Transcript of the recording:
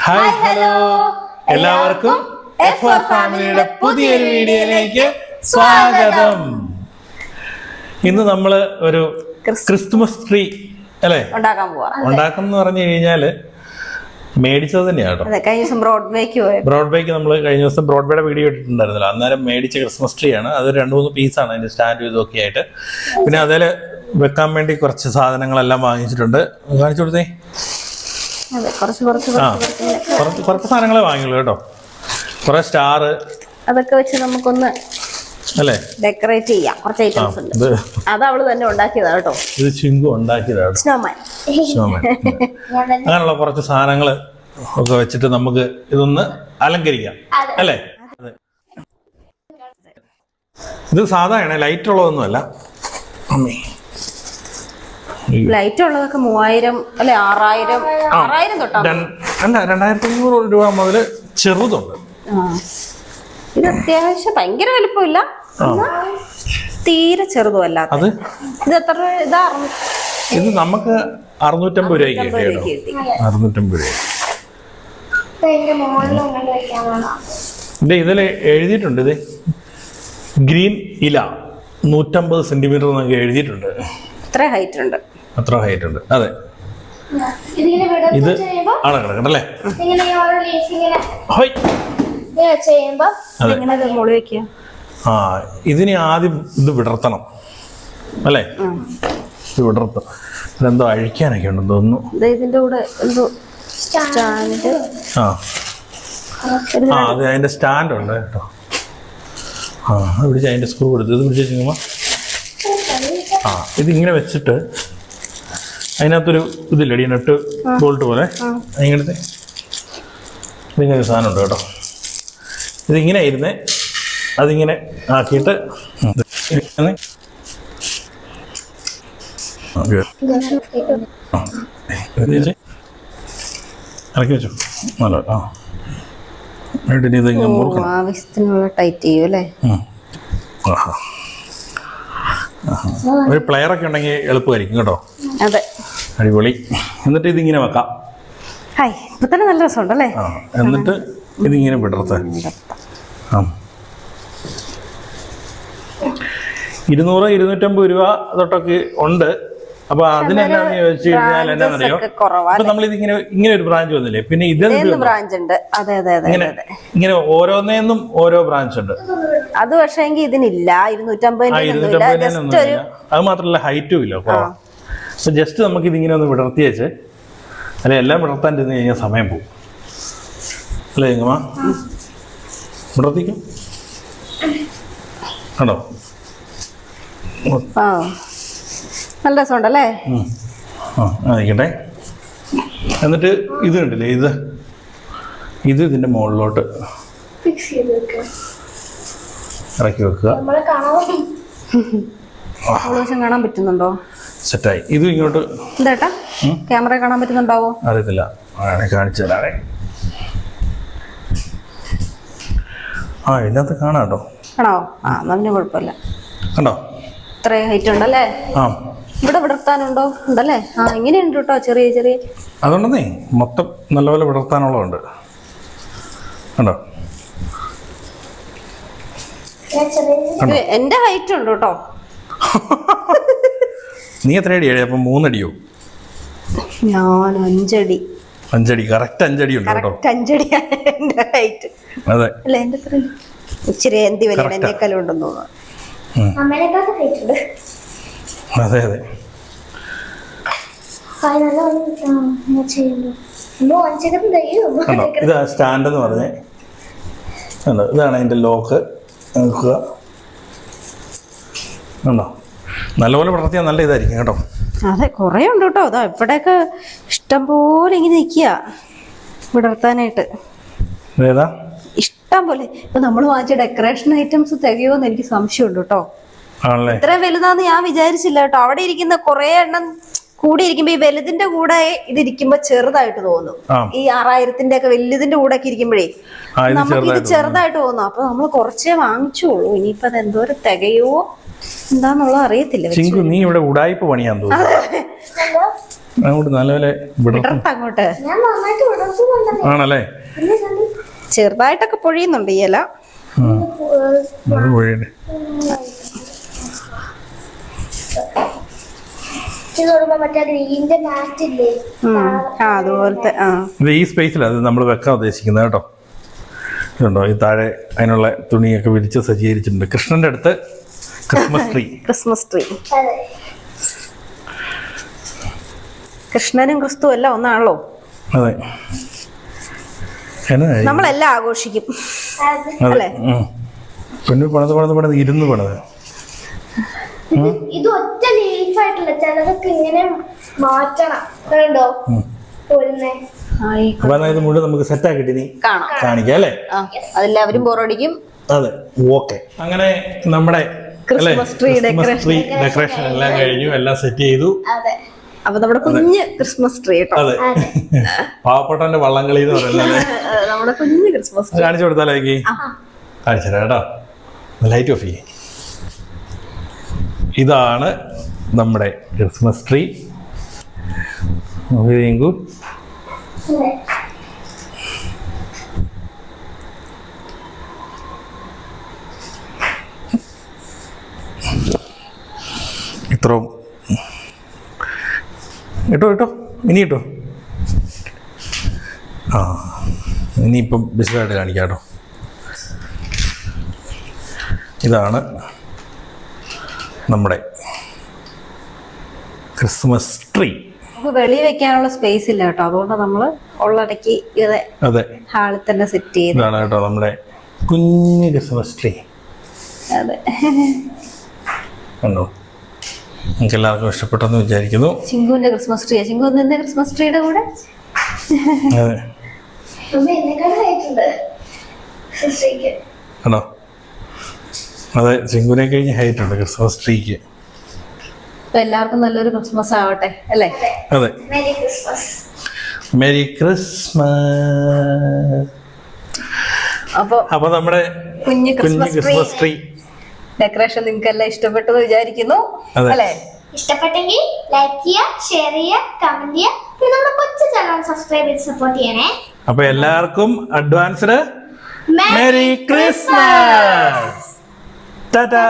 Hi hello എല്ലാവർക്കും F4 ഫാമിലിയുടെ പുതിയൊരു വീഡിയോയിലേക്ക് സ്വാഗതം. ഇന്ന് നമ്മള് ഒരു ക്രിസ്മസ് ട്രീ അല്ലേ ഉണ്ടാക്കും എന്ന് പറഞ്ഞു കഴിഞ്ഞാല് മേടിച്ചത് തന്നെയാട്ടോ. ബ്രോഡ്വേക്ക് നമ്മൾ കഴിഞ്ഞ ദിവസം ബ്രോഡ്വേയുടെ വീഡിയോ ഇട്ടിട്ടുണ്ടായിരുന്നല്ലോ, അന്നേരം മേടിച്ച ക്രിസ്മസ് ട്രീ ആണ്. അത് 2-3 പീസാണ് അതിന്റെ സ്റ്റാൻഡ് ഇതൊക്കെ ആയിട്ട്. പിന്നെ അതിൽ വെക്കാൻ വേണ്ടി കുറച്ച് സാധനങ്ങളെല്ലാം വാങ്ങിച്ചിട്ടുണ്ട്. കാണിച്ചു കൊടുത്തേ. കുറച്ച് സാധനങ്ങളെ വാങ്ങിയുള്ളൂ കേട്ടോ. കുറെ സ്റ്റാർ അതൊക്കെ വെച്ച് നമുക്കൊന്ന് അല്ലേ ഡെക്കറേറ്റ് ചെയ്യാം. കുറച്ച് ഐറ്റംസ് ഉണ്ട്. അത് അവള് തന്നെ ഉണ്ടാക്കിയതാ കേട്ടോ. ഇത് ചിങ്കു ഉണ്ടാക്കിയതാണ്. സ്നോമാൻ അങ്ങനെയുള്ള കുറച്ച് സാധനങ്ങൾ ഒക്കെ വെച്ചിട്ട് നമുക്ക് ഇതൊന്ന് അലങ്കരിക്കാം അല്ലേ. ഇത് സാധാരണ ലൈറ്റ് ഉള്ളതൊന്നും അല്ല. ലൈറ്റ് ഉള്ളതൊക്കെ 3000 അല്ലെ 6000 തൊട്ടാ അല്ല 2500 രൂപ മുതൽ ചെറുതുണ്ട്. ഇത് അത്യാവശ്യം ഭയങ്കര വലുപ്പമില്ല, തീരെ ചെറുതുമല്ല. അത് ഇത് എത്ര ഇതാ? ഇത് നമുക്ക് 650 രൂപയ്ക്ക് കിട്ടി. 650 രൂപ. ഇതിൽ എഴുതിയിട്ടുണ്ട്, ഇത് ഗ്രീൻ ഇല 150 സെന്റിമീറ്റർ എന്നൊക്കെ എഴുതിയിട്ടുണ്ട്. അത്ര ഹൈറ്റ് ഉണ്ട്. അതെ, ഇത് ആണ് കിടക്കണ്ടല്ലേ. ആ, ഇതിന് ആദ്യം ഇത് വിടർത്തണം അല്ലേ. ഇത് വിടർത്തും. ഇതെന്തോ അഴിക്കാനൊക്കെ ഉണ്ടെന്ന് തോന്നുന്നു. ഇതിന്റെ കൂടെ എന്തോ സ്റ്റാൻഡ്. അത് അതിന്റെ സ്റ്റാൻഡ് ഉണ്ട് കേട്ടോ. പിടിച്ച് അതിന്റെ സ്ക്രൂ എടുത്ത് ഇത് പിടിച്ച് ഇതിങ്ങനെ വെച്ചിട്ട് അതിനകത്തൊരു ഇതില്ലടി നെട്ട് ബോൾട്ട് പോലെ ഇങ്ങനത്തെ ഇതിങ്ങനെ സാധനം ഉണ്ട് കേട്ടോ. ഇതിങ്ങനെ ഇരുന്ന് അതിങ്ങനെ ആക്കിയിട്ട് ഇറക്കി വെച്ചു. നല്ല ഇതിങ്ങനെ മുറുക്കണം. ആവശ്യത്തിനുള്ള ടൈറ്റ് ചെയ്യും അല്ലേ. ഒരു പ്ലെയറൊക്കെ ഉണ്ടെങ്കിൽ എളുപ്പമായിരിക്കും കേട്ടോ. അതെ, അടിപൊളി. എന്നിട്ട് ഇതിങ്ങനെ വെക്കാം. ഇപ്പൊ തന്നെ നല്ല രസമുണ്ടല്ലേ. എന്നിട്ട് ഇതിങ്ങനെ വിടർത്താൻ 200-250 രൂപ തൊട്ടൊക്കെ ഉണ്ട്. അപ്പൊ അതിനെന്താന്ന് ചോദിച്ചു കഴിഞ്ഞാൽ എന്നാന്നറിയോ, അപ്പൊ നമ്മളിതിങ്ങനെ ഇങ്ങനെ ഒരു ബ്രാഞ്ച് വന്നില്ലേ, പിന്നെ ഇങ്ങനെ ഓരോന്നേന്നും ഓരോ ബ്രാഞ്ച് ഉണ്ട്. അത് പക്ഷേ ഇതിനില്ല. 250 അത് മാത്രല്ല ഹൈറ്റും ഇല്ല, കുറവാ. അപ്പൊ ജസ്റ്റ് നമുക്ക് ഇതിങ്ങനെ ഒന്ന് വിടർത്തി വെച്ച്, അല്ലെ എല്ലാം വിടർത്താൻ ഇരുന്ന് കഴിഞ്ഞാൽ സമയം പോകും അല്ലേ. എങ്ങമാ വിടർത്തിക്കും ആണോ. നല്ല രസമുണ്ടല്ലേ. ആയിക്കട്ടെ. എന്നിട്ട് ഇത് കണ്ടില്ലേ, ഇത് ഇതിന്റെ മുകളിലോട്ട് ഇറക്കി വെക്കുക. കാണാൻ പറ്റുന്നുണ്ടോ? സെറ്റായി. ഇത് ഇങ്ങോട്ട് ഇതേട്ടാ ക്യാമറ കാണാൻ പറ്റുന്നുണ്ടാവോ അറിയത്തില്ല, കാണിച്ചു തരാവേ. ഇതിനകത്ത് കാണാം കേട്ടോ. ആണോ? അതിന് കുഴപ്പമില്ല. കണ്ടോ ഇത്രയും ഹൈറ്റ് ഉണ്ടല്ലേ. ഇവിടെ വിടർത്താനുണ്ടോ? ഉണ്ടല്ലേ. ഇങ്ങനെയുണ്ട് കേട്ടോ, ചെറിയ അതുകൊണ്ടെന്നേ മൊത്തം നല്ലപോലെ വിടർത്താനുള്ളതുണ്ട്. കണ്ടോ, എന്റെ ഹൈറ്റ് ഉണ്ട് കേട്ടോ. നീ എത്ര അടി? അപ്പൊ 3 അടിയോ? ഞാൻ 5 അടി. 5 അടി, കറക്റ്റ് 5 അടി ഉണ്ട് കേട്ടോ. 5 അടിയാണ് എന്റെ ഹൈറ്റ്. അതെ, അല്ല എന്റെ ഇച്ചിരി എന്തി വലിയ എന്നെക്കാളും ഉണ്ടെന്ന് തോന്നുന്നു. അതെ അതെ. ഇത് സ്റ്റാൻഡ് എന്ന് പറഞ്ഞേ, ഇതാണ് അതിന്റെ ലോക്ക്. നോക്കുക, ഉണ്ടോ? നല്ലപോലെ വിടർത്തിയാൽ നല്ല ഇതായിരിക്കും കേട്ടോ. അതെ, കുറേ ഉണ്ട് കേട്ടോ. അതാ ഇവിടെയൊക്കെ ഇഷ്ടം പോലെ ഇങ്ങനെ നിൽക്കുക വിടർത്താനായിട്ട്. ഏതാ ഇഷ്ടം പോലെ. ഇപ്പൊ നമ്മൾ വാങ്ങിച്ച ഡെക്കറേഷൻ ഐറ്റംസ് തികയോന്ന് എനിക്ക് സംശയമുണ്ട് കേട്ടോ. ഇത്രയും വലുതാന്ന് ഞാൻ വിചാരിച്ചില്ല കേട്ടോ. അവിടെ ഇരിക്കുന്ന കുറെ എണ്ണം കൂടി ഇരിക്കുമ്പോ ഈ വലുതിന്റെ കൂടെ ഇതിരിക്കുമ്പോ ചെറുതായിട്ട് തോന്നും. ഈ 6000-ന്റെ ഒക്കെ വലുതിന്റെ കൂടെ ഒക്കെ ഇരിക്കുമ്പോഴേ നമുക്ക് ഇത് ചെറുതായിട്ട് തോന്നും. അപ്പൊ നമ്മൾ കുറച്ചേ വാങ്ങിച്ചോളൂ. ഇനിയിപ്പോ അത് എന്തോരം തികയോ എന്താന്നുള്ളത് അറിയത്തില്ല. നീ ഇവിടെ ഉടായിപ്പ് പണിയാൻ തോന്നുന്നു. അങ്ങോട്ട് നല്ലപോലെ വിടർത്തും. വിടർത്ത് അങ്ങോട്ട്. ഞാൻ നന്നായിട്ട് വിടർത്തുന്നുണ്ടല്ലോ. ആണല്ലേ? ചെറുതായിട്ടൊക്കെ പൊഴിയുന്നുണ്ട് ഈ ഇല. അത് പൊഴിയട്ടെ. ഇത് പറയുമ്പോ മറ്റേ ഗ്രീന്റെ മാറ്റ് ഇല്ലേ, അതുപോലത്തെ. ഇത് ഈ സ്പേസിലാണ് അത് നമ്മൾ വെക്കാൻ ഉദ്ദേശിക്കുന്നത് കേട്ടോ. ഇതുണ്ടോ ഈ താഴെ അതിനുള്ള തുണിയൊക്കെ വിരിച്ച് സജ്ജീകരിച്ചിട്ടുണ്ട്. കൃഷ്ണന്റെ അടുത്ത് ക്രിസ്മസ് ട്രീ. Christmas tree. അതെ. കൃഷ്ണനും ക്രിസ്തു എല്ലാം ഒന്നാണല്ലോ. അതെ, എന്നാ നമ്മളെല്ലാം ആഘോഷിക്കും അതെ. അല്ലേ? പെണ്ണ് പണിത് ഇരുന്ന് പണിത്. ഇത് ഒറ്റ ലീഫായിട്ടില്ല, ചിലതൊക്കെ ഇങ്ങനെ മാറ്റണം. കണ്ടോ പോരുന്നേ. അപ്പൊ എന്നാ ഇത് മുഴുവൻ നമുക്ക് സെറ്റ് ആക്കിട്ട് നീ കാണാം, കാണിക്കാം അല്ലേ? അതെല്ലാവരും ബോറടിക്കും. അതെ, ഓക്കെ. അങ്ങനെ നമ്മുടെ ക്രിസ്മസ് ട്രീ ഡെക്കറേഷൻ എല്ലാം കഴിഞ്ഞു, എല്ലാം സെറ്റ് ചെയ്തു. അതെ. അപ്പൊ നമ്മുടെ കുഞ്ഞ് ക്രിസ്മസ് ട്രീ കേട്ടോ. അതെ, പാവപ്പെട്ടവന്റെ വള്ളംകളി എന്ന് പറയുന്നത് നമ്മുടെ കുഞ്ഞ് ക്രിസ്മസ് ട്രീ കാണിച്ചു കൊടുത്താലേക്ക്. കാണിച്ചു തരാം കേട്ടോ. ലൈറ്റ് ഓഫ് ചെയ്യേ. ഇതാണ് നമ്മുടെ ക്രിസ്മസ് ട്രീ. Very good. ഇത്രയും ഇട്ടോ ഇനി ഇട്ടോ. ഇനിയിപ്പം ബിസിലായിട്ട് കാണിക്കാം കേട്ടോ. ഇതാണ് നമ്മുടെ ക്രിസ്മസ് ട്രീ. നമുക്ക് വെളി വെക്കാനുള്ള സ്പേസ് ഇല്ല കേട്ടോ, അതുകൊണ്ട് നമ്മള് ഉള്ളടക്കി അതെ ഹാളിൽ തന്നെ സെറ്റ് ചെയ്ത്. ഇതാണ് കേട്ടോ നമ്മുടെ കുഞ്ഞ് ക്രിസ്മസ് ട്രീ. അതെ, കണ്ടോ? നിങ്ങൾക്ക് എല്ലാവർക്കും ഇഷ്ടപ്പെട്ടെന്ന് വിചാരിക്കുന്നു. ചിങ്കുവിന്റെ ക്രിസ്മസ് ട്രീ. ചിങ്കു നിന്റെ ക്രിസ്മസ് ട്രീയുടെ കൂടെ. അതെ, കണ്ടോ? അതെ, ചിങ്കുവിനെ കഴിഞ്ഞ് ഹൈറ്റ് ഉണ്ട് ക്രിസ്മസ് ട്രീക്ക്. അപ്പൊ എല്ലാവർക്കും നല്ലൊരു ക്രിസ്മസ് ആവട്ടെ അല്ലേ? അതെ, മെരി ക്രിസ്മസ്. Merry Christmas. അപ്പൊ നമ്മുടെ കുഞ്ഞ് ക്രിസ്മസ് ട്രീ ഡെക്കറേഷൻ നിങ്ങൾക്ക് എല്ലാം ഇഷ്ടപ്പെട്ടെന്ന് വിചാരിക്കുന്നു അല്ലേ? ഇഷ്ടപ്പെട്ടെങ്കിൽ ലൈക്ക് ചെയ്യുക, ഷെയർ ചെയ്യുക, കമന്റ് ചെയ്യുക. പിന്നെ നമ്മുടെ കൊച്ചു ചാനൽ സബ്സ്ക്രൈബ് ചെയ്ത് സപ്പോർട്ട് ചെയ്യണേ. അപ്പൊ എല്ലാവർക്കും അഡ്വാൻസ്ഡ് മെരി ക്രിസ്മസ്. ടാറ്റാ.